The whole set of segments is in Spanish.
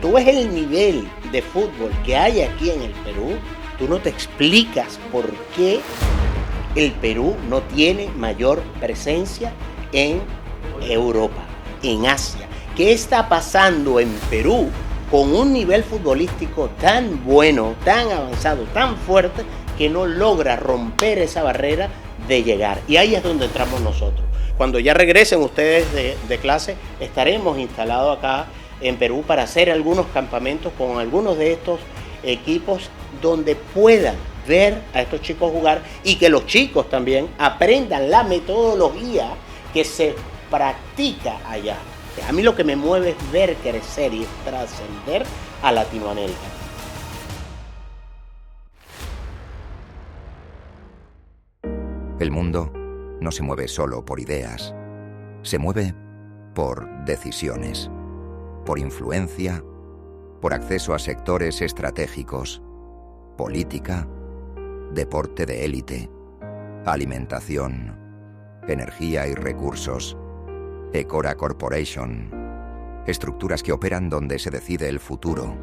tú ves el nivel de fútbol que hay aquí en el Perú, tú no te explicas por qué el Perú no tiene mayor presencia en Europa, en Asia. ¿Qué está pasando en Perú con un nivel futbolístico tan bueno, tan avanzado, tan fuerte, que no logra romper esa barrera de llegar? Y ahí es donde entramos nosotros. Cuando ya regresen ustedes de clase, estaremos instalados acá en Perú para hacer algunos campamentos con algunos de estos equipos donde puedan ver a estos chicos jugar y que los chicos también aprendan la metodología que se practica allá. A mí lo que me mueve es ver crecer y trascender a Latinoamérica. El mundo no se mueve solo por ideas, se mueve por decisiones, por influencia, por acceso a sectores estratégicos, política, deporte de élite, alimentación, energía y recursos, Ecora Corporation, estructuras que operan donde se decide el futuro.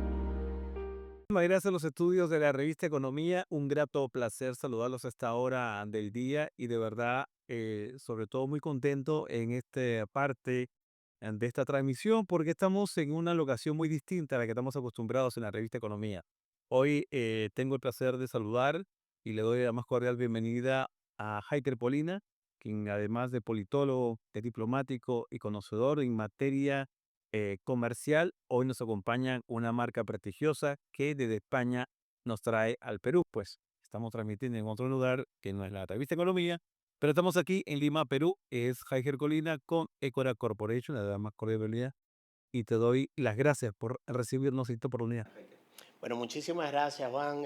Gracias a los estudios de la revista Economía, un grato placer saludarlos a esta hora del día y de verdad, sobre todo muy contento en esta parte de esta transmisión porque estamos en una locación muy distinta a la que estamos acostumbrados en la revista Economía. Hoy tengo el placer de saludar y le doy la más cordial bienvenida a Heiker Polina, quien además de politólogo, de diplomático y conocedor en materia comercial, hoy nos acompaña una marca prestigiosa que desde España nos trae al Perú. Pues estamos transmitiendo en otro lugar que no es la revista Economía, pero estamos aquí en Lima, Perú. Es Heiker Colina con Ecora Corporation, la más cordial, y te doy las gracias por recibirnos esta oportunidad. Bueno, muchísimas gracias, Juan.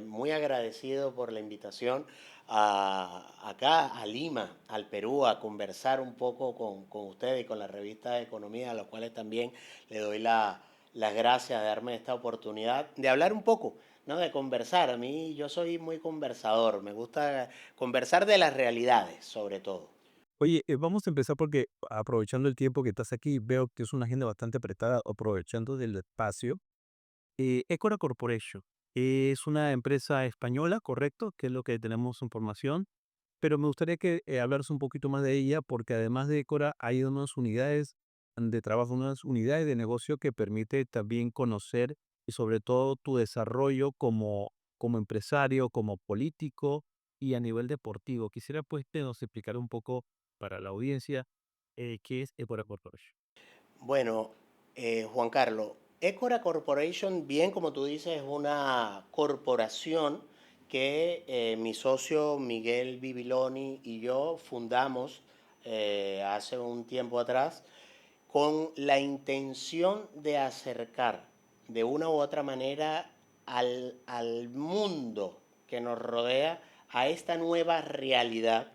Muy agradecido por la invitación acá a Lima, al Perú, a conversar un poco con ustedes y con la revista de Economía, a los cuales también le doy las gracias de darme esta oportunidad de hablar un poco, ¿no? De conversar. A mí yo soy muy conversador, me gusta conversar de las realidades, sobre todo. Oye, vamos a empezar porque aprovechando el tiempo que estás aquí, veo que es una agenda bastante apretada, aprovechando del espacio. Ecora Corporation es una empresa española, ¿correcto? Que es lo que tenemos información, pero me gustaría que hablaras un poquito más de ella porque además de Ecora hay unas unidades de trabajo, unas unidades de negocio que permite también conocer y sobre todo tu desarrollo como empresario, como político y a nivel deportivo. Quisiera pues que nos explicara un poco para la audiencia qué es Ecora Corporation. Bueno, Juan Carlos, Ecora Corporation, bien como tú dices, es una corporación que mi socio Miguel Bibiloni y yo fundamos hace un tiempo atrás con la intención de acercar de una u otra manera al mundo que nos rodea a esta nueva realidad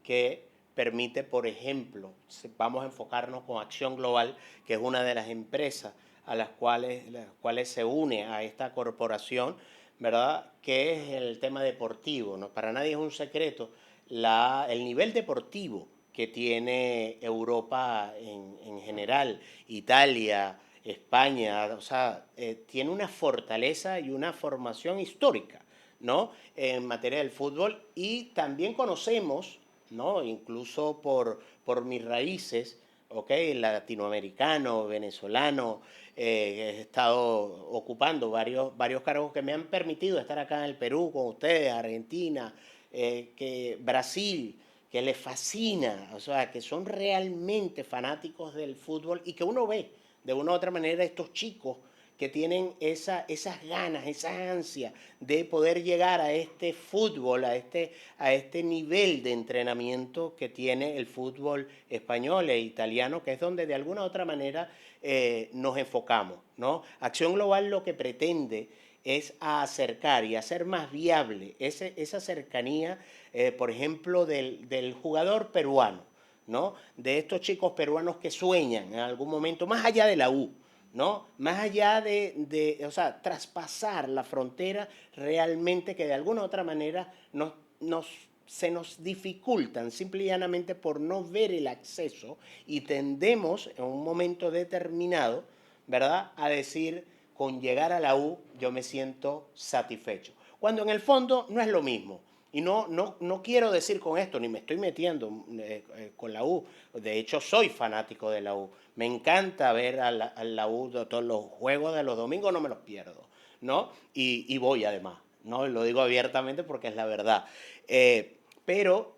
que permite, por ejemplo, vamos a enfocarnos con Acción Global, que es una de las empresas a las cuales se une a esta corporación, ¿verdad? Que es el tema deportivo, ¿no? Para nadie es un secreto el nivel deportivo que tiene Europa en general, Italia, España, o sea, tiene una fortaleza y una formación histórica, ¿no? En materia del fútbol y también conocemos, ¿no? Incluso por mis raíces, ¿ok? Latinoamericano, venezolano, he estado ocupando varios cargos que me han permitido estar acá en el Perú con ustedes, Argentina, que Brasil, que les fascina, o sea, que son realmente fanáticos del fútbol y que uno ve de una u otra manera estos chicos que tienen esas ganas, esa ansia de poder llegar a este fútbol, a este nivel de entrenamiento que tiene el fútbol español e italiano, que es donde de alguna u otra manera nos enfocamos, ¿no? Acción Global lo que pretende es acercar y hacer más viable esa cercanía, por ejemplo, del jugador peruano, ¿no? De estos chicos peruanos que sueñan en algún momento, más allá de la U, ¿no? Más allá o sea, traspasar la frontera realmente que de alguna u otra manera se nos dificultan simple y llanamente por no ver el acceso y tendemos en un momento determinado, ¿verdad?, a decir, con llegar a la U yo me siento satisfecho. Cuando en el fondo no es lo mismo. Y no quiero decir con esto, ni me estoy metiendo con la U. De hecho, soy fanático de la U. Me encanta ver a la U, todos los juegos de los domingos, no me los pierdo, ¿no? Y voy además, ¿no? Lo digo abiertamente porque es la verdad. Pero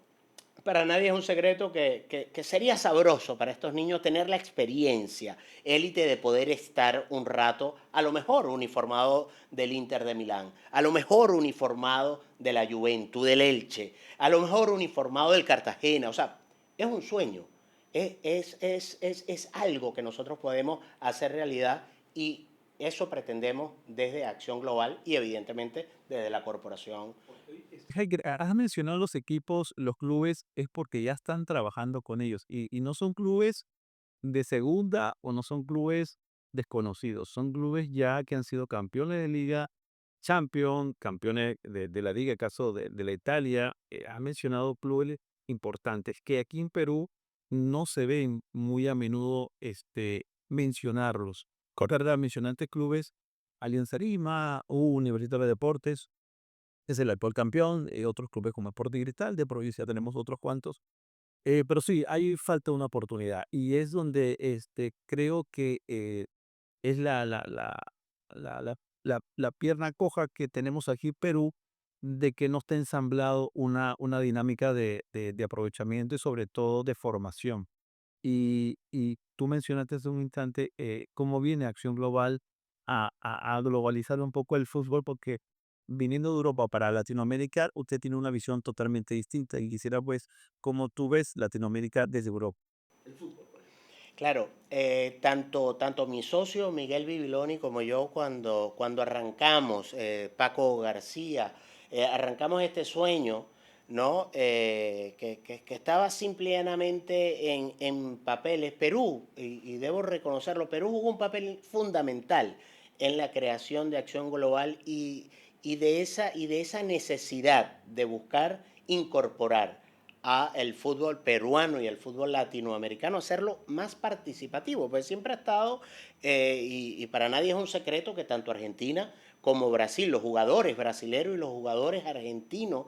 para nadie es un secreto que sería sabroso para estos niños tener la experiencia élite de poder estar un rato, a lo mejor uniformado del Inter de Milán, a lo mejor uniformado de la Juventus, del Elche, a lo mejor uniformado del Cartagena. O sea, es un sueño, es algo que nosotros podemos hacer realidad y eso pretendemos desde Acción Global y evidentemente desde la corporación. Heiker, has mencionado los equipos, los clubes, es porque ya están trabajando con ellos y no son clubes de segunda o no son clubes desconocidos, son clubes ya que han sido campeones de liga, champion, campeones de la liga, caso de la Italia. Ha mencionado clubes importantes que aquí en Perú no se ven muy a menudo mencionarlos. Correcta, mencionantes clubes, Alianza Lima, Universitario de Deportes, es el actual campeón, otros clubes como Sporting Cristal, de provincia tenemos otros cuantos, pero sí, hay falta una oportunidad y es donde creo que es la pierna coja que tenemos aquí en Perú de que no está ensamblado una dinámica de aprovechamiento y sobre todo de formación. Y tú mencionaste hace un instante cómo viene Acción Global a globalizar un poco el fútbol, porque viniendo de Europa para Latinoamérica, usted tiene una visión totalmente distinta y quisiera pues cómo tú ves Latinoamérica desde Europa. Claro, tanto mi socio Miguel Bibiloni como yo cuando arrancamos, Paco García, arrancamos este sueño, ¿no? Que estaba simplemente en papeles. Perú, y debo reconocerlo, Perú jugó un papel fundamental en la creación de Acción Global y de esa necesidad de buscar incorporar a el fútbol peruano y el fútbol latinoamericano, hacerlo más participativo, pues siempre ha estado, y para nadie es un secreto que tanto Argentina como Brasil, los jugadores brasileños y los jugadores argentinos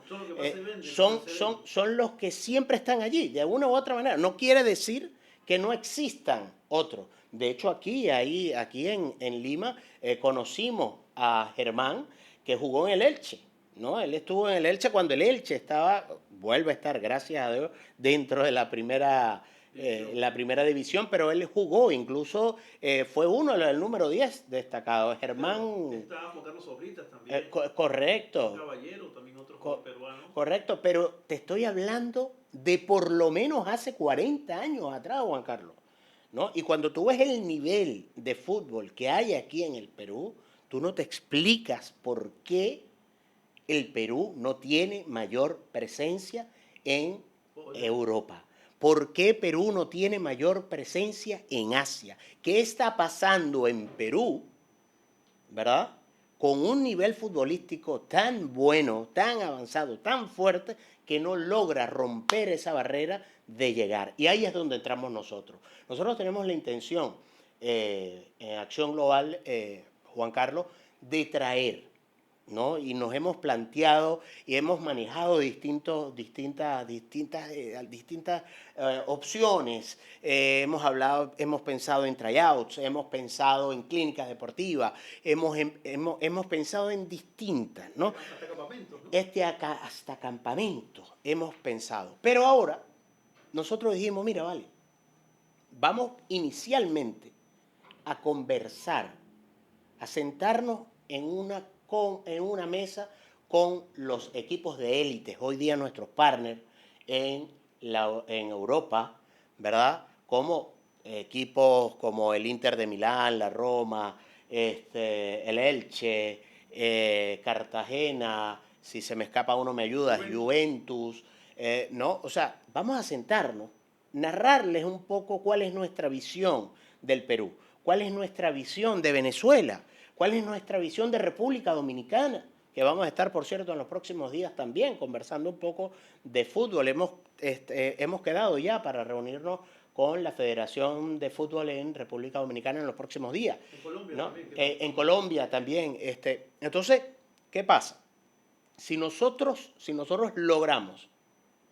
son los que siempre están allí, de alguna u otra manera. No quiere decir que no existan otros. De hecho, aquí en Lima conocimos a Germán, que jugó en el Elche, ¿no? Él estuvo en el Elche cuando el Elche estaba, vuelve a estar, gracias a Dios, dentro de la primera división, pero él jugó, incluso fue uno del número 10 destacado, Germán. Está Juan Carlos Sobritas también, Correcto. Caballero, también otro Co- jugador peruano. Correcto, pero te estoy hablando de por lo menos hace 40 años atrás, Juan Carlos, ¿no? Y cuando tú ves el nivel de fútbol que hay aquí en el Perú, tú no te explicas por qué el Perú no tiene mayor presencia en Europa. ¿Por qué Perú no tiene mayor presencia en Asia? ¿Qué está pasando en Perú, verdad? Con un nivel futbolístico tan bueno, tan avanzado, tan fuerte, que no logra romper esa barrera de llegar. Y ahí es donde entramos nosotros. Nosotros tenemos la intención, en Acción Global, Juan Carlos, de traer, ¿no? Y nos hemos planteado y hemos manejado distintas opciones. Hemos pensado en tryouts, hemos pensado en clínicas deportivas, hemos pensado en distintas, ¿no? Hasta campamentos, ¿no? Hasta campamentos hemos pensado. Pero ahora nosotros dijimos, mira, vale, vamos inicialmente a conversar, a sentarnos en una mesa con los equipos de élite, hoy día nuestros partners en Europa, ¿verdad? Como equipos como el Inter de Milán, la Roma, el Elche, Cartagena, si se me escapa uno me ayuda, Juventus, ¿no? O sea, vamos a sentarnos, narrarles un poco cuál es nuestra visión del Perú, cuál es nuestra visión de Venezuela, cuál es nuestra visión de República Dominicana, que vamos a estar, por cierto, en los próximos días también conversando un poco de fútbol. Hemos quedado ya para reunirnos con la Federación de Fútbol en República Dominicana en los próximos días. En Colombia ¿no? también. En Colombia también. Entonces, ¿qué pasa? Si nosotros logramos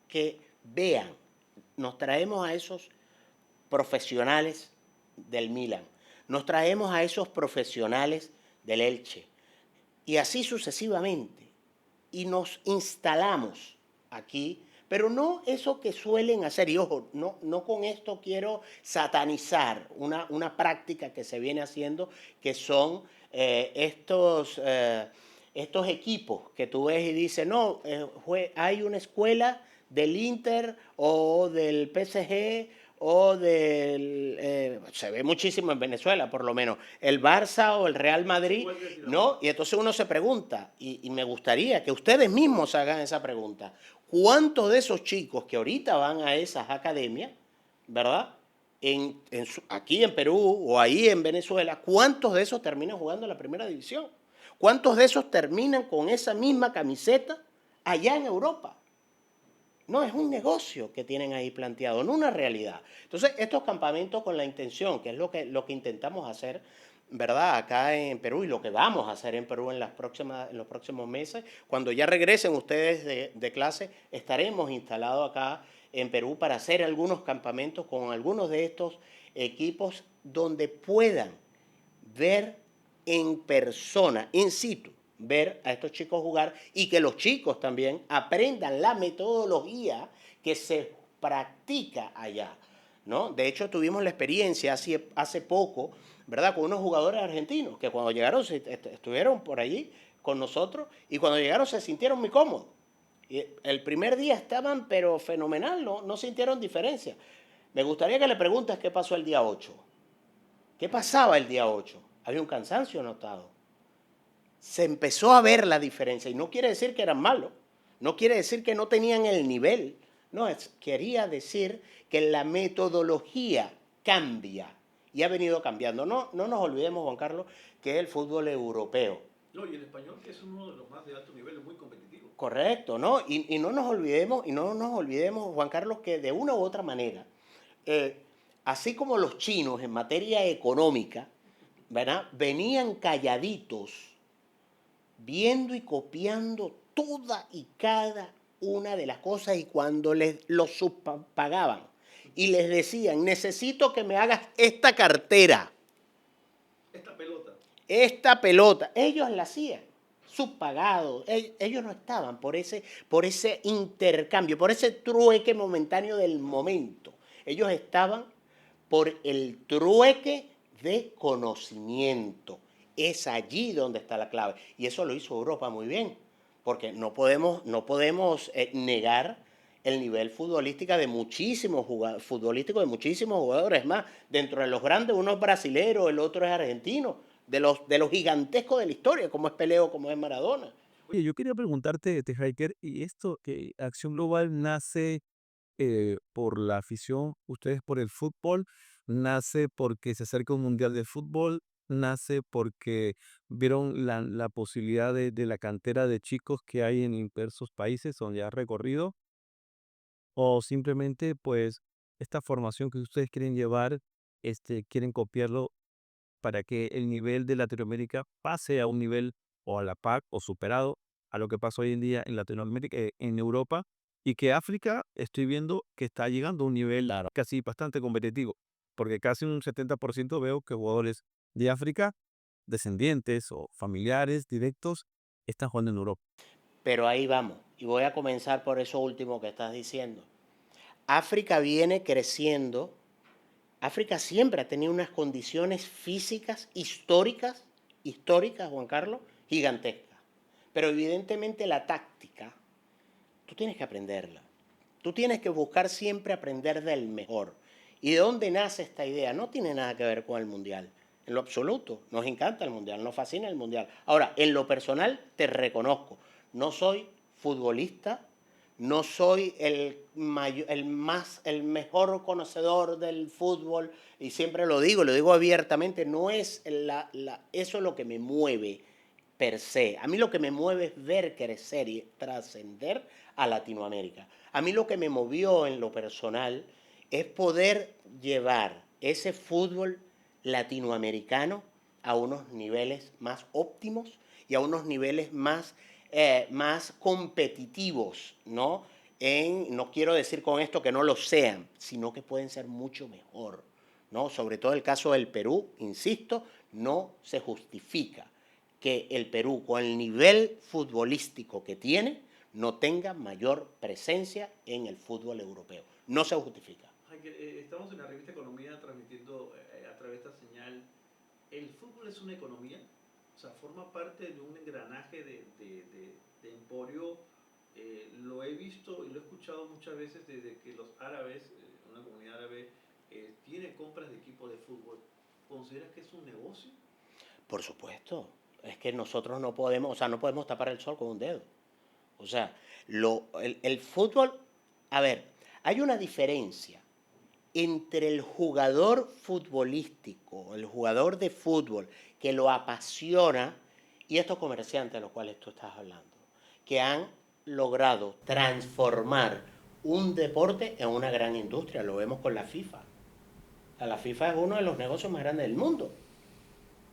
que vean, nos traemos a esos profesionales del Milan, nos traemos a esos profesionales del Elche, y así sucesivamente, y nos instalamos aquí, pero no eso que suelen hacer, y ojo, no con esto quiero satanizar una práctica que se viene haciendo, que son estos equipos que tú ves y dices, no, hay una escuela del Inter o del PSG o se ve muchísimo en Venezuela, por lo menos, el Barça o el Real Madrid, ¿no? Y entonces uno se pregunta, y me gustaría que ustedes mismos hagan esa pregunta, ¿cuántos de esos chicos que ahorita van a esas academias, ¿verdad? Aquí en Perú o ahí en Venezuela, ¿cuántos de esos terminan jugando en la primera división? ¿Cuántos de esos terminan con esa misma camiseta allá en Europa? No, es un negocio que tienen ahí planteado, no una realidad. Entonces, estos campamentos con la intención, que es lo que intentamos hacer, ¿verdad? Acá en Perú, y lo que vamos a hacer en Perú en los próximos meses, cuando ya regresen ustedes de clase, estaremos instalados acá en Perú para hacer algunos campamentos con algunos de estos equipos donde puedan ver en persona, in situ, ver a estos chicos jugar y que los chicos también aprendan la metodología que se practica allá, ¿no? De hecho, tuvimos la experiencia hace poco, ¿verdad? Con unos jugadores argentinos que cuando llegaron estuvieron por allí con nosotros y cuando llegaron se sintieron muy cómodos. Y el primer día estaban, pero fenomenal, no sintieron diferencia. Me gustaría que le preguntes qué pasó el día 8. ¿Qué pasaba el día 8? Había un cansancio notado. Se empezó a ver la diferencia y no quiere decir que eran malos, no quiere decir que no tenían el nivel, no, quería decir que la metodología cambia y ha venido cambiando. No nos olvidemos, Juan Carlos, que es el fútbol europeo. No, y el español, que es uno de los más de alto nivel, es muy competitivo. Correcto, ¿no? Y no nos olvidemos, Juan Carlos, que de una u otra manera, así como los chinos en materia económica, ¿verdad? Venían calladitos, viendo y copiando toda y cada una de las cosas, y cuando los subpagaban y les decían, necesito que me hagas esta cartera, esta pelota, ellos la hacían subpagados. Ellos no estaban por ese intercambio, por ese trueque momentáneo del momento. Ellos estaban por el trueque de conocimiento. Es allí donde está la clave. Y eso lo hizo Europa muy bien, porque no podemos negar el nivel futbolístico de muchísimos jugadores. Más, dentro de los grandes, uno es brasilero, el otro es argentino, de los gigantescos de la historia, como es Pelé, como es Maradona. Oye, yo quería preguntarte, Hiker, y esto que Acción Global nace por la afición, ustedes por el fútbol, nace porque se acerca un mundial de fútbol, nace porque vieron la posibilidad de la cantera de chicos que hay en diversos países donde ha recorrido, o simplemente pues esta formación que ustedes quieren llevar, quieren copiarlo para que el nivel de Latinoamérica pase a un nivel o a la par o superado a lo que pasa hoy en día en Latinoamérica, en Europa, y que África estoy viendo que está llegando a un nivel casi bastante competitivo, porque casi un 70% veo que jugadores de África, descendientes o familiares directos, están jugando en Europa. Pero ahí vamos, y voy a comenzar por eso último que estás diciendo. África viene creciendo. África siempre ha tenido unas condiciones físicas históricas, Juan Carlos, gigantescas. Pero evidentemente la táctica, tú tienes que aprenderla. Tú tienes que buscar siempre aprender del mejor. ¿Y de dónde nace esta idea? No tiene nada que ver con el Mundial. En lo absoluto. Nos encanta el Mundial, nos fascina el Mundial. Ahora, en lo personal, te reconozco. No soy futbolista, no soy el mejor conocedor del fútbol, y siempre lo digo abiertamente, no es eso lo que me mueve per se. A mí lo que me mueve es ver crecer y trascender a Latinoamérica. A mí lo que me movió en lo personal es poder llevar ese fútbol latinoamericano a unos niveles más óptimos y a unos niveles más competitivos, ¿no? No quiero decir con esto que no lo sean, sino que pueden ser mucho mejor, ¿no? Sobre todo el caso del Perú, insisto, no se justifica que el Perú, con el nivel futbolístico que tiene, no tenga mayor presencia en el fútbol europeo. No se justifica. Estamos en la revista Economía transmitiendo a través de esta señal. ¿El fútbol es una economía? O sea, forma parte de un engranaje de emporio. Lo he visto y lo he escuchado muchas veces desde que los árabes, una comunidad árabe, tiene compras de equipos de fútbol. ¿Consideras que es un negocio? Por supuesto. Es que nosotros no podemos, o sea, no podemos tapar el sol con un dedo. O sea, el fútbol, a ver, hay una diferencia entre el jugador futbolístico, el jugador de fútbol que lo apasiona, y estos comerciantes de los cuales tú estás hablando, que han logrado transformar un deporte en una gran industria. Lo vemos con la FIFA. La FIFA es uno de los negocios más grandes del mundo,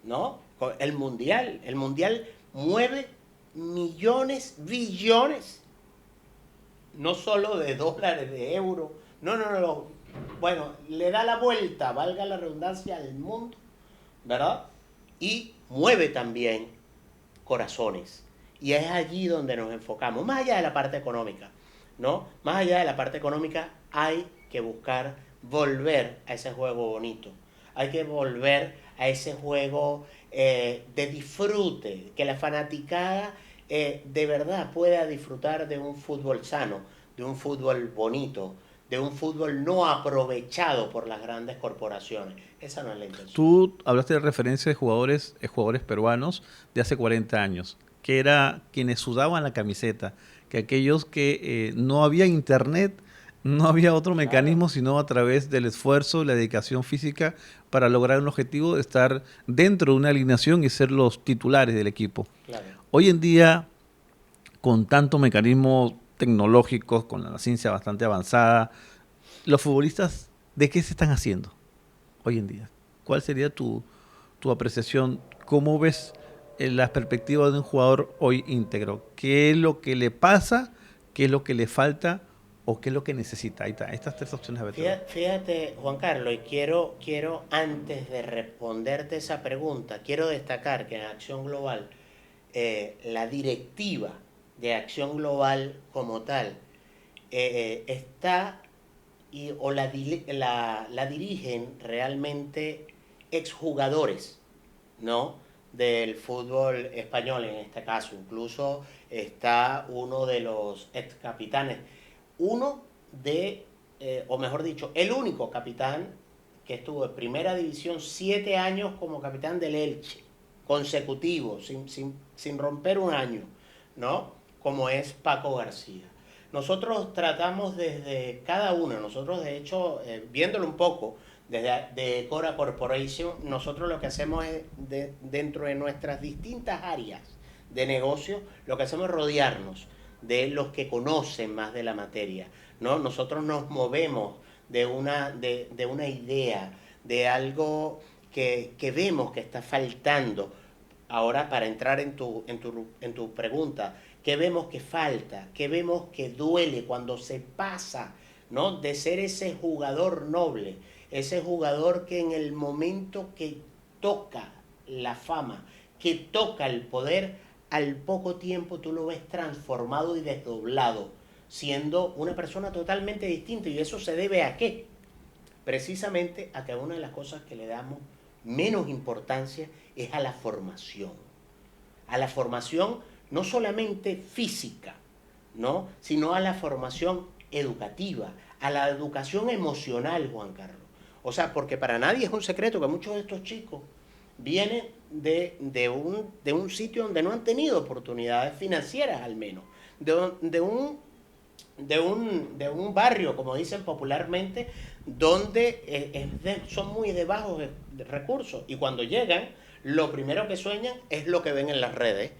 ¿no? El mundial mueve millones, billones, no solo de dólares, de euros, no. Bueno, le da la vuelta, valga la redundancia, al mundo, ¿verdad? Y mueve también corazones. Y es allí donde nos enfocamos, más allá de la parte económica, ¿no? Más allá de la parte económica hay que buscar volver a ese juego bonito. Hay que volver a ese juego de disfrute, que la fanaticada de verdad pueda disfrutar de un fútbol sano, de un fútbol bonito, de un fútbol no aprovechado por las grandes corporaciones. Esa no es la intención. Tú hablaste de referencia de jugadores peruanos de hace 40 años, que era quienes sudaban la camiseta, que aquellos que no había internet, no había otro mecanismo sino a través del esfuerzo, la dedicación física para lograr un objetivo de estar dentro de una alineación y ser los titulares del equipo. Claro. Hoy en día, con tantos mecanismos tecnológicos, con la ciencia bastante avanzada, los futbolistas, ¿de qué se están haciendo hoy en día? ¿Cuál sería tu apreciación? ¿Cómo ves las perspectivas de un jugador hoy íntegro? ¿Qué es lo que le pasa? ¿Qué es lo que le falta? ¿O qué es lo que necesita? Ahí está, estas tres opciones. A ver, Fíjate, Juan Carlos, y quiero antes de responderte esa pregunta, quiero destacar que en Acción Global, la directiva de Acción Global como tal, está o la dirigen realmente exjugadores, ¿no? Del fútbol español en este caso. Incluso está uno de los ex capitanes, o mejor dicho, el único capitán que estuvo en primera división 7 años como capitán del Elche, consecutivo, sin romper un año, ¿no? Como es Paco García. Nosotros tratamos desde cada uno, nosotros de hecho, viéndolo un poco, desde Cora Corporation, nosotros lo que hacemos es, dentro de nuestras distintas áreas de negocio, lo que hacemos es rodearnos de los que conocen más de la materia, ¿no? Nosotros nos movemos de una idea, de algo que vemos que está faltando. Ahora, para entrar en tu pregunta, ¿qué vemos que falta? ¿Qué vemos que duele cuando se pasa, ¿no? De ser ese jugador noble, ese jugador que en el momento que toca la fama, que toca el poder, al poco tiempo tú lo ves transformado y desdoblado, siendo una persona totalmente distinta? ¿Y eso se debe a qué? Precisamente a que una de las cosas que le damos menos importancia es a la formación. A la formación no solamente física, ¿no? Sino a la formación educativa, a la educación emocional, Juan Carlos. O sea, porque para nadie es un secreto que muchos de estos chicos vienen de un sitio donde no han tenido oportunidades financieras, al menos, de un barrio, como dicen popularmente, donde son muy de bajos recursos, y cuando llegan, lo primero que sueñan es lo que ven en las redes,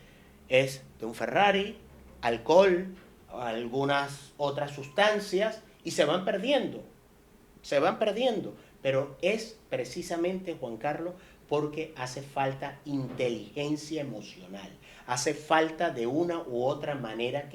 es de un Ferrari, alcohol, algunas otras sustancias, y se van perdiendo se van perdiendo, pero es precisamente, Juan Carlos, porque hace falta inteligencia emocional, hace falta de una u otra manera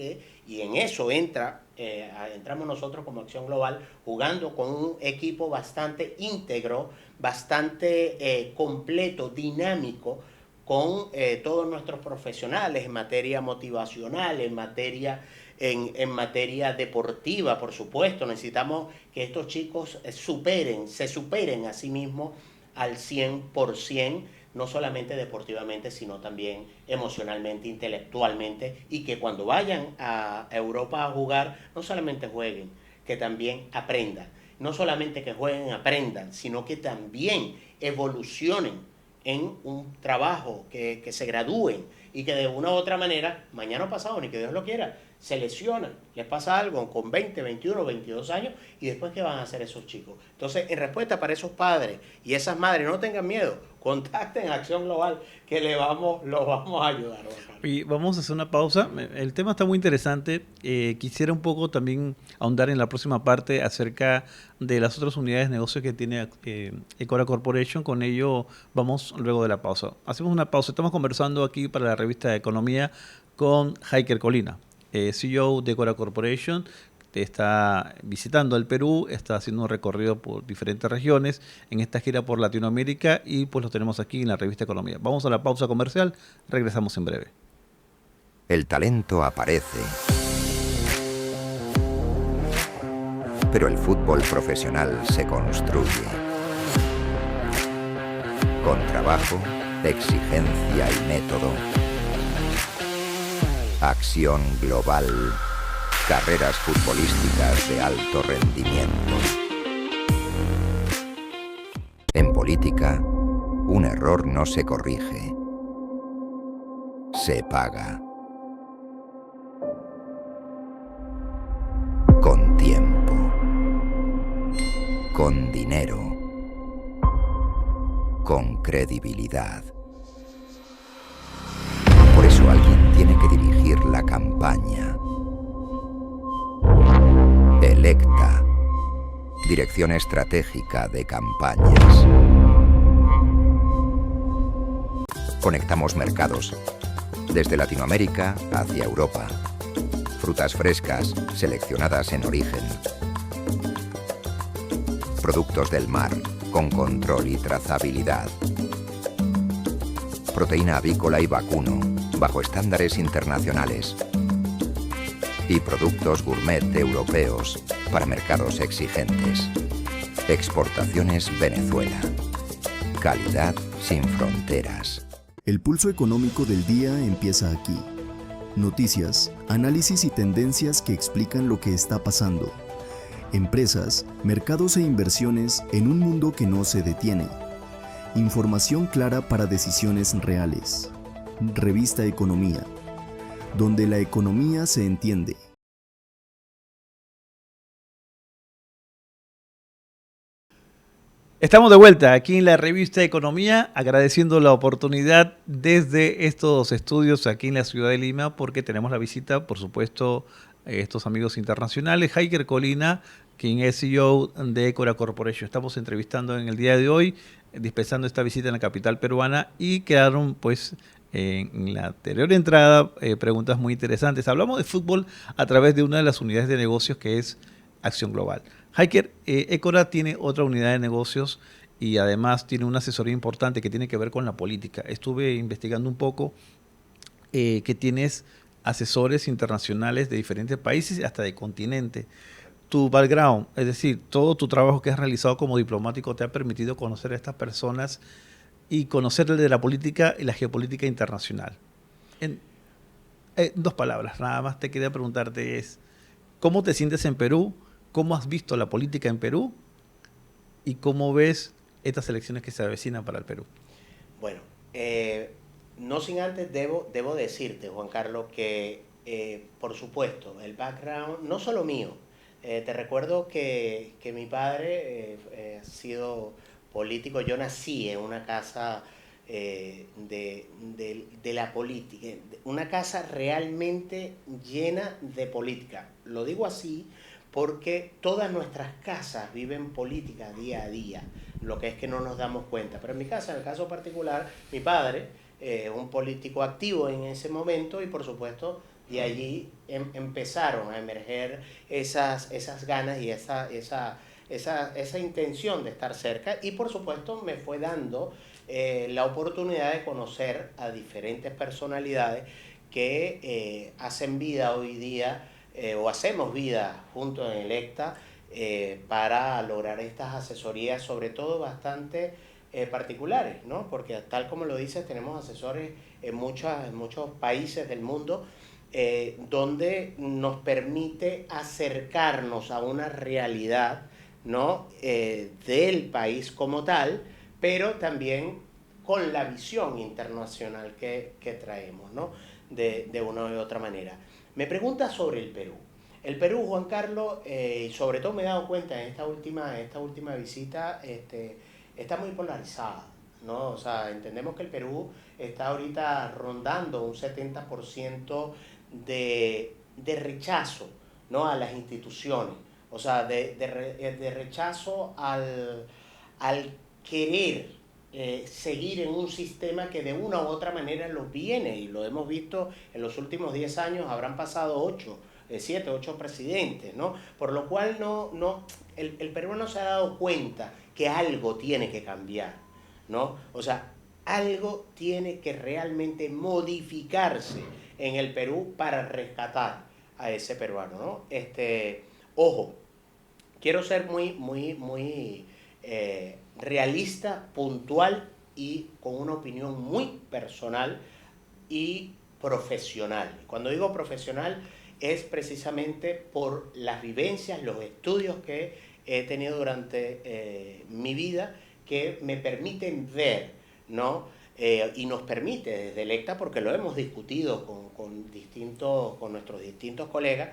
y en eso entramos nosotros como Acción Global, jugando con un equipo bastante íntegro, bastante completo, dinámico, con todos nuestros profesionales en materia motivacional, en materia deportiva, por supuesto. Necesitamos que estos chicos se superen a sí mismos al 100%, no solamente deportivamente, sino también emocionalmente, intelectualmente, y que cuando vayan a Europa a jugar, no solamente jueguen, que también aprendan. No solamente que jueguen, aprendan, sino que también evolucionen en un trabajo, que se gradúen y que de una u otra manera, mañana o pasado, ni que Dios lo quiera, se lesionan, les pasa algo con 20, 21, 22 años y después ¿qué van a hacer esos chicos? Entonces, en respuesta para esos padres y esas madres, no tengan miedo, contacten a Acción Global que los vamos a ayudar. Y vamos a hacer una pausa. El tema está muy interesante. Quisiera un poco también ahondar en la próxima parte acerca de las otras unidades de negocio que tiene Ecora Corporation. Con ello vamos luego de la pausa. Hacemos una pausa. Estamos conversando aquí para la revista de Economía con Hiker Colina, CEO de Ecora Corporation. Está visitando el Perú, está haciendo un recorrido por diferentes regiones en esta gira por Latinoamérica y pues lo tenemos aquí en la revista Economía. Vamos a la pausa comercial, regresamos en breve. El talento aparece, pero el fútbol profesional se construye. Con trabajo, exigencia y método. Acción Global. Carreras futbolísticas de alto rendimiento. En política, un error no se corrige. Se paga. Con tiempo. Con dinero. Con credibilidad. Por eso alguien tiene que dirigir la campaña. Electa. Dirección Estratégica de Campañas. Conectamos mercados. Desde Latinoamérica hacia Europa. Frutas frescas, seleccionadas en origen. Productos del mar, con control y trazabilidad. Proteína avícola y vacuno, bajo estándares internacionales. Y productos gourmet europeos para mercados exigentes. Exportaciones Venezuela. Calidad sin fronteras. El pulso económico del día empieza aquí. Noticias, análisis y tendencias que explican lo que está pasando. Empresas, mercados e inversiones en un mundo que no se detiene. Información clara para decisiones reales. Revista Economía, donde la economía se entiende. Estamos de vuelta aquí en la revista Economía, agradeciendo la oportunidad desde estos estudios aquí en la ciudad de Lima, porque tenemos la visita, por supuesto, estos amigos internacionales. Hiker Colina, quien es CEO de Ecora Corporation. Estamos entrevistando en el día de hoy, dispensando esta visita en la capital peruana, y quedaron, pues, en la anterior entrada, preguntas muy interesantes. Hablamos de fútbol a través de una de las unidades de negocios que es Acción Global. Hiker, Ecora tiene otra unidad de negocios y además tiene una asesoría importante que tiene que ver con la política. Estuve investigando un poco que tienes asesores internacionales de diferentes países, hasta de continente. Tu background, es decir, todo tu trabajo que has realizado como diplomático te ha permitido conocer a estas personas y conocer de la política y la geopolítica internacional. En dos palabras, nada más te quería preguntarte es, ¿cómo te sientes en Perú? ¿Cómo has visto la política en Perú? ¿Y cómo ves estas elecciones que se avecinan para el Perú? Bueno, no sin antes debo decirte, Juan Carlos, que por supuesto, el background, no solo mío, te recuerdo que mi padre ha sido político. Yo nací en una casa de la política, una casa realmente llena de política. Lo digo así porque todas nuestras casas viven política día a día, lo que es que no nos damos cuenta. Pero en mi casa, en el caso particular, mi padre, un político activo en ese momento, y por supuesto de allí empezaron a emerger esas ganas y esa intención de estar cerca, y por supuesto me fue dando la oportunidad de conocer a diferentes personalidades que hacen vida hoy día, o hacemos vida juntos en Electa, para lograr estas asesorías, sobre todo bastante particulares, ¿no? Porque tal como lo dices, tenemos asesores en muchos países del mundo, donde nos permite acercarnos a una realidad, ¿no? Del país como tal, pero también con la visión internacional que traemos, ¿no? De una u otra manera. Me pregunta sobre el Perú. El Perú, Juan Carlos, y sobre todo me he dado cuenta en esta última visita, está muy polarizada, ¿no? O sea, entendemos que el Perú está ahorita rondando un 70% de rechazo, ¿no? A las instituciones, o sea, de rechazo al querer seguir en un sistema que de una u otra manera los viene, y lo hemos visto en los últimos 10 años, habrán pasado 7, 8 presidentes, ¿no? Por lo cual el peruano se ha dado cuenta que algo tiene que cambiar, ¿no? O sea, algo tiene que realmente modificarse en el Perú para rescatar a ese peruano, ¿no? Ojo, quiero ser muy realista, puntual y con una opinión muy personal y profesional. Cuando digo profesional es precisamente por las vivencias, los estudios que he tenido durante mi vida, que me permiten ver, ¿no? Y nos permite desde Electa, porque lo hemos discutido con nuestros distintos colegas,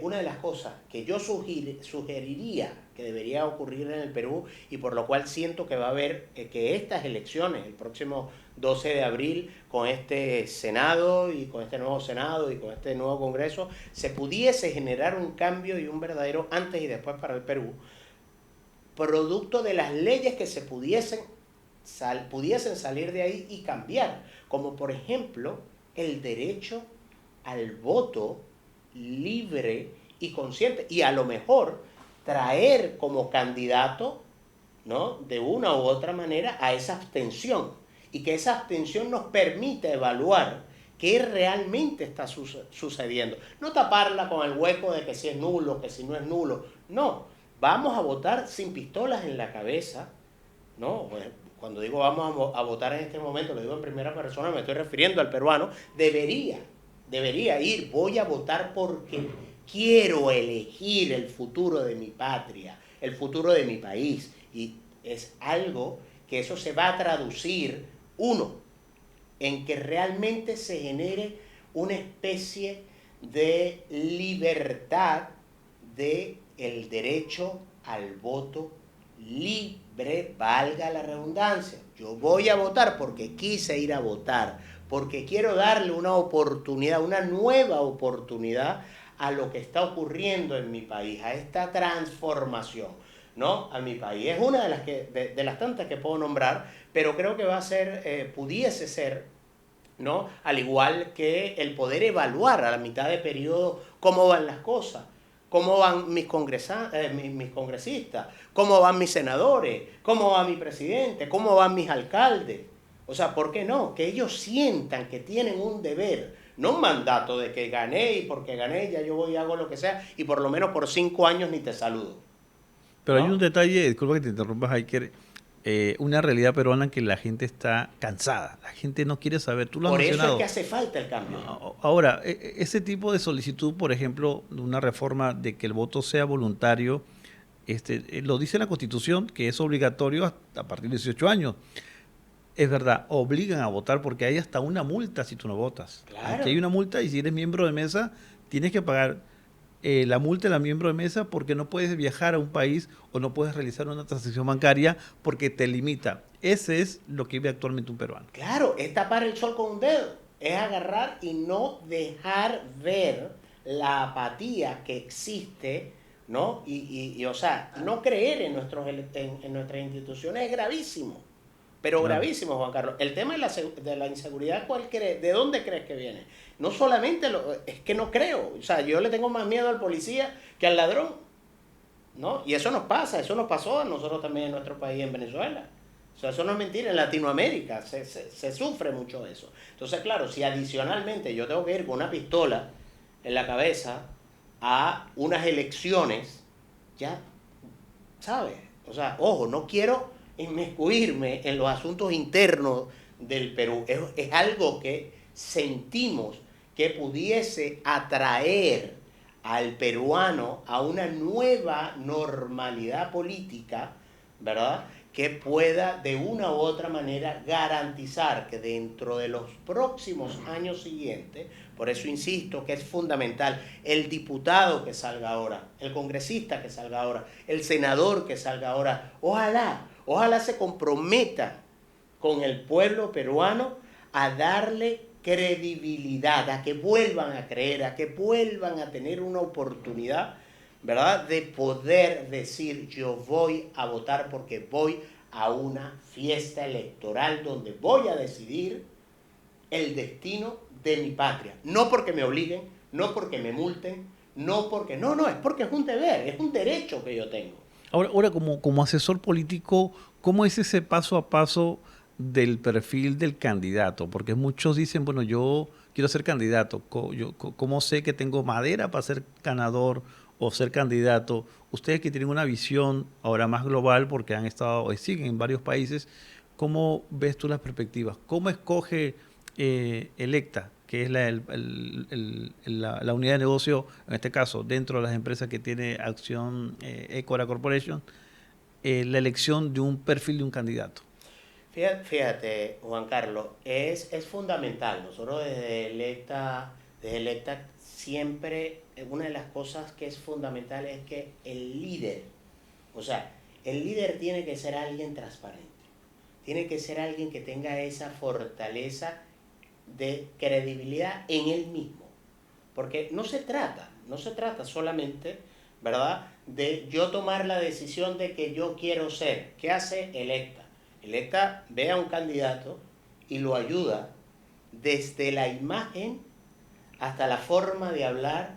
una de las cosas que yo sugeriría que debería ocurrir en el Perú, y por lo cual siento que va a haber que estas elecciones, el próximo 12 de abril, con este Senado y con este nuevo Senado y con este nuevo Congreso, se pudiese generar un cambio y un verdadero antes y después para el Perú, producto de las leyes que se pudiesen salir de ahí y cambiar, como por ejemplo el derecho al voto libre y consciente, y a lo mejor traer como candidato, ¿no? De una u otra manera a esa abstención, y que esa abstención nos permita evaluar qué realmente está sucediendo. No taparla con el hueco de que si es nulo, que si no es nulo. No, vamos a votar sin pistolas en la cabeza, ¿no? Cuando digo vamos a votar en este momento, lo digo en primera persona, me estoy refiriendo al peruano. Debería ir, voy a votar porque quiero elegir el futuro de mi patria, el futuro de mi país, y es algo que eso se va a traducir, uno, en que realmente se genere una especie de libertad del derecho al voto libre, valga la redundancia. Yo voy a votar porque quise ir a votar, porque quiero darle una oportunidad, una nueva oportunidad a lo que está ocurriendo en mi país, a esta transformación, ¿no? A mi país. Es una de las tantas que puedo nombrar, pero creo que va a ser, pudiese ser, ¿no? Al igual que el poder evaluar a la mitad de periodo cómo van las cosas, cómo van mis congresistas, cómo van mis senadores, cómo va mi presidente, cómo van mis alcaldes. O sea, ¿por qué no? Que ellos sientan que tienen un deber, no un mandato de que gané y porque gané ya yo voy y hago lo que sea y por lo menos por 5 años ni te saludo. Pero ¿no? hay un detalle, disculpa que te interrumpas, Hiker, una realidad peruana en que la gente está cansada, la gente no quiere saber, tú lo has Por eso es mencionado. que hace falta el cambio. Ahora, ese tipo de solicitud, por ejemplo, de una reforma de que el voto sea voluntario, lo dice la Constitución, que es obligatorio hasta a partir de 18 años. Es verdad, obligan a votar porque hay hasta una multa si tú no votas. Claro. Aquí hay una multa y si eres miembro de mesa, tienes que pagar la multa de la miembro de mesa porque no puedes viajar a un país o no puedes realizar una transacción bancaria porque te limita. Ese es lo que vive actualmente un peruano. Claro, es tapar el sol con un dedo, es agarrar y no dejar ver la apatía que existe ¿no? O sea, no creer en, en nuestras instituciones es gravísimo, pero Claro. gravísimo, Juan Carlos. El tema de la inseguridad, ¿de dónde crees que viene? No solamente es que no creo, o sea, yo le tengo más miedo al policía que al ladrón, ¿no? Y eso nos pasa, eso nos pasó a nosotros también en nuestro país, en Venezuela. O sea, eso no es mentira, en Latinoamérica se sufre mucho eso. Entonces, claro, si adicionalmente yo tengo que ir con una pistola en la cabeza a unas elecciones, ya, ¿sabes? O sea, ojo, no quiero inmiscuirme en los asuntos internos del Perú. Es algo que sentimos que pudiese atraer al peruano a una nueva normalidad política, ¿verdad? Que pueda de una u otra manera garantizar que dentro de los próximos años siguientes, por eso insisto que es fundamental, el diputado que salga ahora, el congresista que salga ahora, el senador que salga ahora, ojalá se comprometa con el pueblo peruano a darle credibilidad, a que vuelvan a creer, a que vuelvan a tener una oportunidad, ¿verdad?, de poder decir yo voy a votar porque voy a una fiesta electoral donde voy a decidir el destino de mi patria. No porque me obliguen, no porque me multen, no, es porque es un deber, es un derecho que yo tengo. Ahora como asesor político, ¿cómo es ese paso a paso del perfil del candidato? Porque muchos dicen, bueno, yo quiero ser candidato, ¿cómo sé que tengo madera para ser ganador o ser candidato? Ustedes que tienen una visión ahora más global, porque han estado y siguen en varios países, ¿cómo ves tú las perspectivas? ¿Cómo escoge Electa, que es la unidad de negocio, en este caso, dentro de las empresas que tiene acción Ecora Corporation, la elección de un perfil de un candidato? Fíjate, Juan Carlos, es fundamental. Nosotros desde Electa siempre, una de las cosas que es fundamental es que el líder, o sea, el líder tiene que ser alguien transparente, tiene que ser alguien que tenga esa fortaleza de credibilidad en él mismo, porque no se trata solamente, ¿verdad?, de yo tomar la decisión de que yo quiero ser. ¿Qué hace Electa? Electa ve a un candidato y lo ayuda desde la imagen hasta la forma de hablar,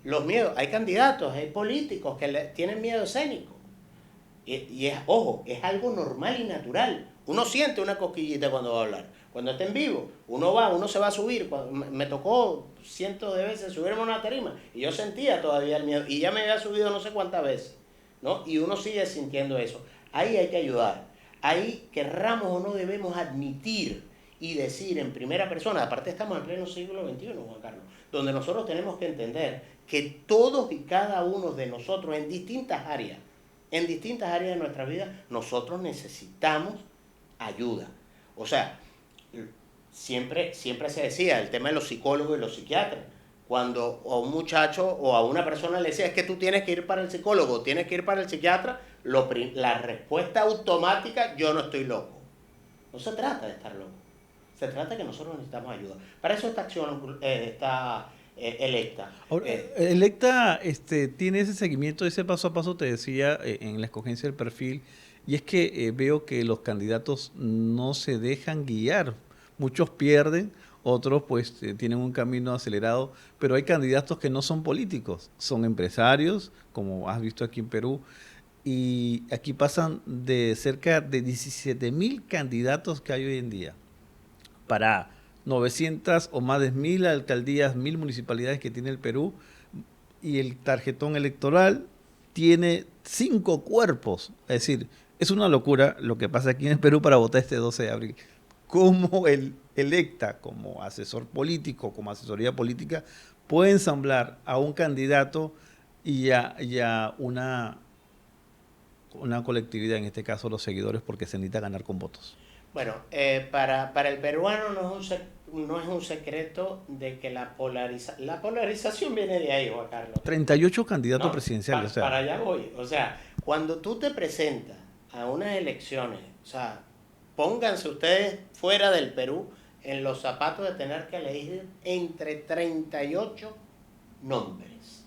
los miedos. Hay candidatos, hay políticos que tienen miedo escénico. Y ojo, es algo normal y natural. Uno siente una cosquillita cuando va a hablar. Cuando está en vivo, uno se va a subir. Me tocó cientos de veces subirme a una tarima y yo sentía todavía el miedo. Y ya me había subido no sé cuántas veces, ¿no? Y uno sigue sintiendo eso. Ahí hay que ayudar. Ahí, querramos o no, debemos admitir y decir en primera persona, aparte estamos en pleno siglo XXI, Juan Carlos, donde nosotros tenemos que entender que todos y cada uno de nosotros en distintas áreas de nuestra vida, nosotros necesitamos ayuda. O sea, siempre se decía el tema de los psicólogos y los psiquiatras. Cuando a un muchacho o a una persona le decía, es que tú tienes que ir para el psicólogo, tienes que ir para el psiquiatra, la respuesta automática, yo no estoy loco. No se trata de estar loco. Se trata de que nosotros necesitamos ayuda. Para eso esta acción está Electa. Ahora, Electa tiene ese seguimiento, ese paso a paso, te decía, en la escogencia del perfil, y es que veo que los candidatos no se dejan guiar. Muchos pierden, otros pues tienen un camino acelerado, pero hay candidatos que no son políticos, son empresarios, como has visto aquí en Perú, y aquí pasan de cerca de 17.000 candidatos que hay hoy en día para 900 o más de 1.000 alcaldías, 1.000 municipalidades que tiene el Perú, y el tarjetón electoral tiene 5 cuerpos. Es decir, es una locura lo que pasa aquí en el Perú para votar este 12 de abril. Cómo el Electa, como asesor político, como asesoría política, puede ensamblar a un candidato y a una colectividad, en este caso los seguidores, porque se necesita ganar con votos. Bueno, para el peruano no es un secreto de que la polarización viene de ahí, Juan Carlos. 38 candidatos presidenciales. Para allá voy. O sea, cuando tú te presentas a unas elecciones, o sea, pónganse ustedes fuera del Perú en los zapatos de tener que elegir entre 38 nombres,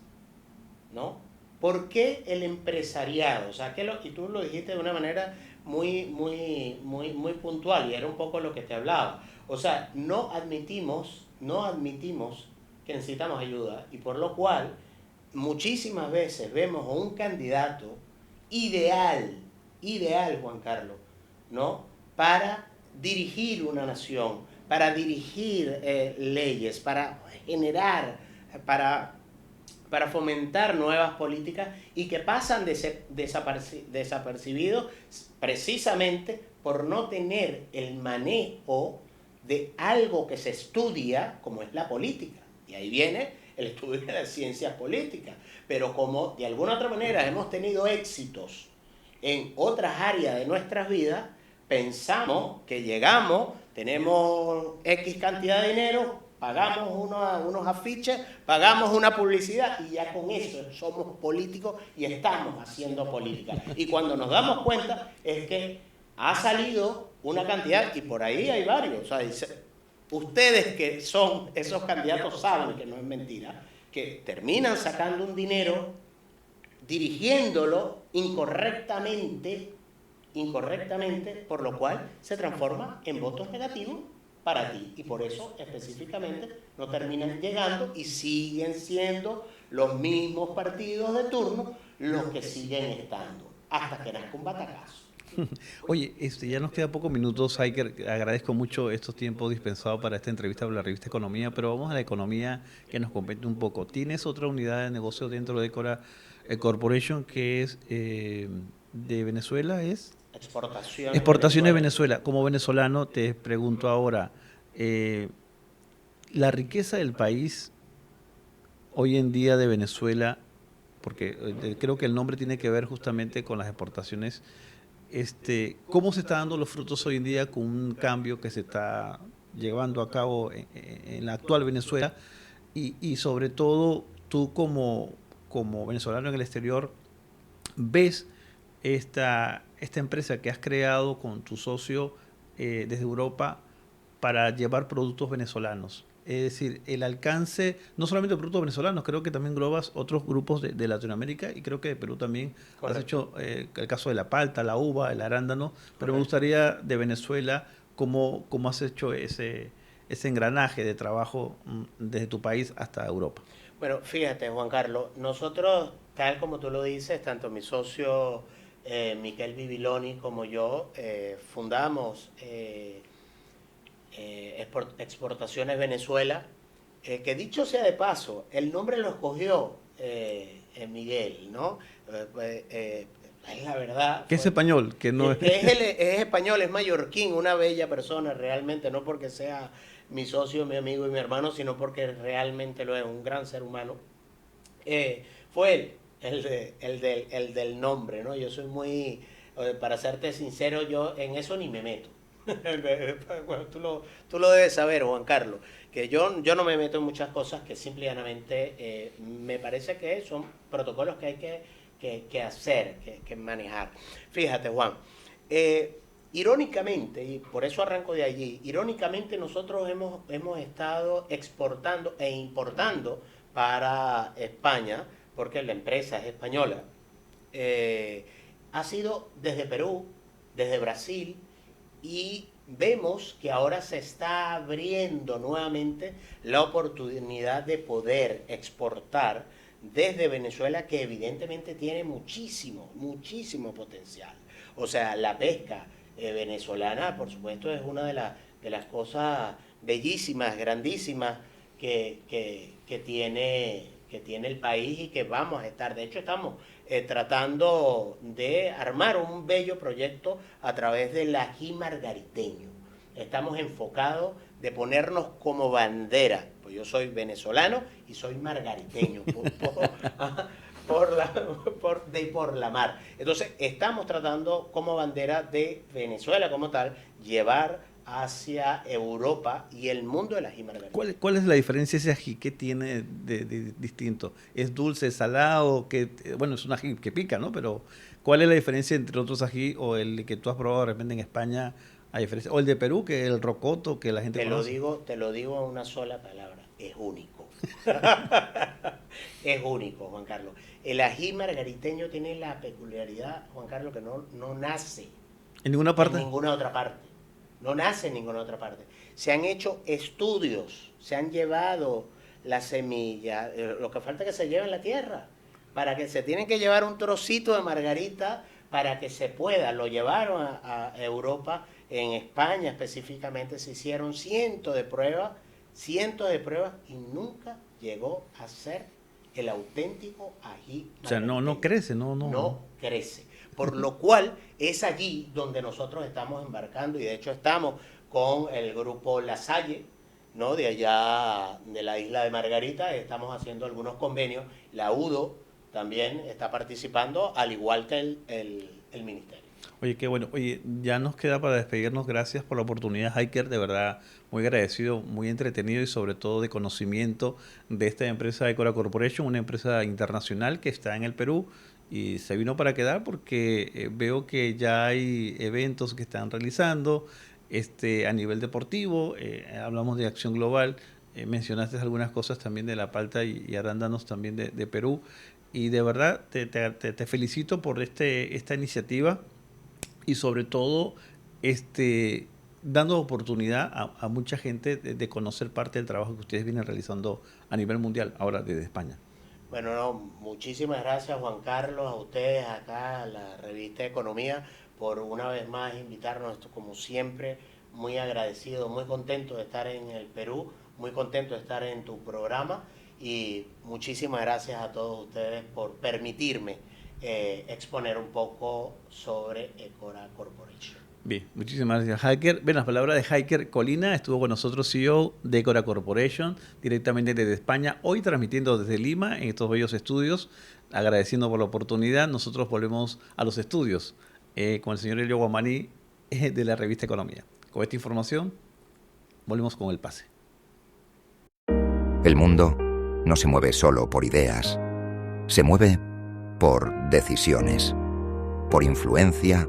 ¿no? ¿Por qué el empresariado? O sea, y tú lo dijiste de una manera muy puntual y era un poco lo que te hablaba. O sea, no admitimos que necesitamos ayuda y por lo cual muchísimas veces vemos a un candidato ideal, Juan Carlos, ¿no? Para dirigir una nación, para dirigir leyes, para generar, para fomentar nuevas políticas y que pasan desapercibidos precisamente por no tener el manejo de algo que se estudia como es la política. Y ahí viene el estudio de las ciencias políticas. Pero como de alguna otra manera hemos tenido éxitos en otras áreas de nuestras vidas, pensamos que llegamos, tenemos X cantidad de dinero, pagamos unos afiches, pagamos una publicidad y ya con eso somos políticos y estamos haciendo política. Y cuando nos damos cuenta es que ha salido una cantidad, y por ahí hay varios, o sea, ustedes que son esos candidatos saben que no es mentira, que terminan sacando un dinero, dirigiéndolo incorrectamente, por lo cual se transforma en votos negativos para ti. Y por eso específicamente no terminan llegando y siguen siendo los mismos partidos de turno los que siguen estando, hasta que nazca un batacazo. Oye, ya nos queda pocos minutos, Iker. Agradezco mucho estos tiempos dispensados para esta entrevista por la revista Economía, pero vamos a la economía que nos compete un poco. Tienes otra unidad de negocio dentro de Ecora Corporation que es de Venezuela, ¿es? Exportaciones de Venezuela. Como venezolano te pregunto ahora, la riqueza del país hoy en día de Venezuela, porque creo que el nombre tiene que ver justamente con las exportaciones. ¿Cómo se están dando los frutos hoy en día con un cambio que se está llevando a cabo en la actual Venezuela? Y sobre todo, tú como venezolano en el exterior, ¿ves esta empresa que has creado con tu socio desde Europa para llevar productos venezolanos? Es decir, el alcance, no solamente de productos venezolanos, creo que también englobas otros grupos de Latinoamérica y creo que de Perú también. Correcto. Has hecho el caso de la palta, la uva, el arándano, pero me gustaría de Venezuela, ¿cómo has hecho ese engranaje de trabajo desde tu país hasta Europa? Bueno, fíjate, Juan Carlos, nosotros, tal como tú lo dices, tanto mi socio Miguel Bibiloni como yo, fundamos Exportaciones Venezuela, que dicho sea de paso, el nombre lo escogió Miguel, ¿no? Es la verdad. Que es español, que no es español, es mallorquín, una bella persona realmente, no porque sea mi socio, mi amigo y mi hermano, sino porque realmente lo es, un gran ser humano. Fue él, el del nombre, ¿no? Yo soy muy, para serte sincero, yo en eso ni me meto. Bueno, tú lo debes saber, Juan Carlos, que yo no me meto en muchas cosas que simplemente me parece que son protocolos que hay que hacer, que manejar. Fíjate, Juan, irónicamente, y por eso arranco de allí, irónicamente nosotros hemos estado exportando e importando para España, porque la empresa es española, ha sido desde Perú, desde Brasil, y vemos que ahora se está abriendo nuevamente la oportunidad de poder exportar desde Venezuela, que evidentemente tiene muchísimo potencial. O sea, la pesca venezolana, por supuesto, es una de las cosas bellísimas, grandísimas que tiene el país y que vamos a estar. De hecho, estamos tratando de armar un bello proyecto a través del ají margariteño. Estamos enfocados de ponernos como bandera, pues yo soy venezolano y soy margariteño por la mar. Entonces, estamos tratando como bandera de Venezuela como tal, llevar hacia Europa y el mundo del ají margariteño. ¿Cuál es la diferencia ese ají? ¿Qué tiene de distinto? ¿Es dulce, salado? Bueno, es un ají que pica, ¿no? Pero ¿cuál es la diferencia entre otros ají o el que tú has probado de repente en España? ¿Hay diferencia? O el de Perú, que es el rocoto, que la gente conoce. Te lo digo en una sola palabra, es único. Es único, Juan Carlos. El ají margariteño tiene la peculiaridad, Juan Carlos, que no nace ¿En ninguna parte? en ninguna otra parte. No nace en ninguna otra parte. Se han hecho estudios, se han llevado la semilla, lo que falta es que se lleve en la tierra, para que se tienen que llevar un trocito de margarita para que se pueda. Lo llevaron a Europa, en España específicamente, se hicieron cientos de pruebas y nunca llegó a ser el auténtico ají. O sea, no crece, No crece. Por lo cual es allí donde nosotros estamos embarcando, y de hecho estamos con el grupo La Salle, ¿no? De allá de la isla de Margarita, estamos haciendo algunos convenios. La UDO también está participando, al igual que el ministerio. Oye, qué bueno. Oye, ya nos queda para despedirnos. Gracias por la oportunidad, Hiker. De verdad, muy agradecido, muy entretenido y sobre todo de conocimiento de esta empresa Ecora Corporation, una empresa internacional que está en el Perú y se vino para quedar porque veo que ya hay eventos que están realizando a nivel deportivo. Hablamos de Acción Global. Mencionaste algunas cosas también de la palta y arándanos también de Perú. Y de verdad te felicito por esta iniciativa y sobre todo dando oportunidad a mucha gente de conocer parte del trabajo que ustedes vienen realizando a nivel mundial, ahora desde España. Bueno, no, muchísimas gracias, Juan Carlos, a ustedes acá, a la revista Economía, por una vez más invitarnos. Como siempre, muy agradecido, muy contento de estar en el Perú, muy contento de estar en tu programa, y muchísimas gracias a todos ustedes por permitirme exponer un poco sobre Ecora Corporation. Bien, muchísimas gracias, Hiker. Bien, las palabras de Hiker Colina, estuvo con nosotros, CEO de Ecora Corporation, directamente desde España, hoy transmitiendo desde Lima, en estos bellos estudios, agradeciendo por la oportunidad. Nosotros volvemos a los estudios con el señor Elio Guamaní de la revista Economía. Con esta información, volvemos con el pase. El mundo no se mueve solo por ideas, se mueve por decisiones, por influencia,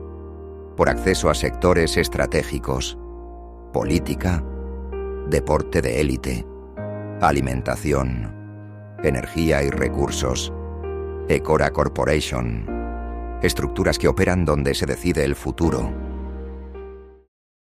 por acceso a sectores estratégicos, política, deporte de élite, alimentación, energía y recursos, Ecora Corporation, estructuras que operan donde se decide el futuro.